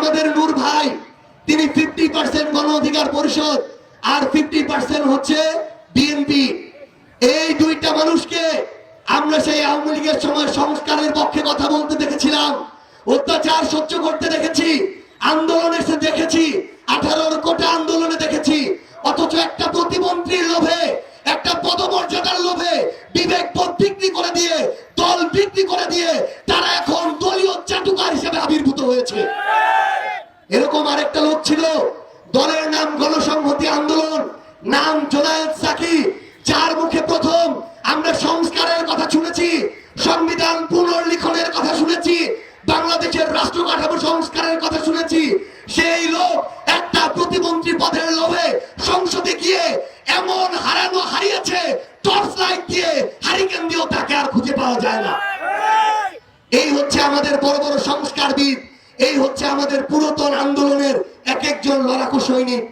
আমাদের নূর ভাই, তিনি 50% গণ অধিকার পরিষদ আর 50% হচ্ছে বিএনপি। এই দুইটা মানুষকে আমরা সেই আওয়ামী লীগের সময় সংস্কারের পক্ষে কথা বলতে দেখেছিলাম, অত্যাচার সহ্য করতে দেখেছি, আন্দোলনে দেখেছি, 18 কোটা আন্দোলনে দেখেছি। অথচ একটা প্রতিমন্ত্রীর লোভে, একটা পদমর্যাদার লোভে বিবেক বোধ বিক্রি করে দিয়ে, দল বিক্রি করে দিয়ে তারা এখন দলীয় চাটুকার হিসেবে আবির্ভূত হয়েছে। এরকম আরেকটা লোক ছিল, দলের নাম গণসংহতি আন্দোলন, নাম জোনায়েদ সাকি, যার মুখে প্রথম আমরা সংস্কারের কথা শুনেছি, সংবিধান পুনর্লিখনের কথা শুনেছি, বাংলাদেশের রাষ্ট্র কাঠামো সংস্কারের কথা শুনেছি। সেই লোক একটা প্রতিমন্ত্রী পদের লোভে সংসদে গিয়ে এমন হারিয়েছে, টর্চ লাইট দিয়ে, হারিকেন দিয়েও তাকে আর খুঁজে পাওয়া যায় না। এই হচ্ছে আমাদের বড় বড় সংস্কারবিদ, এই হচ্ছে আমাদের পুরাতন আন্দোলনের এক একজন লড়াকু সৈনিক।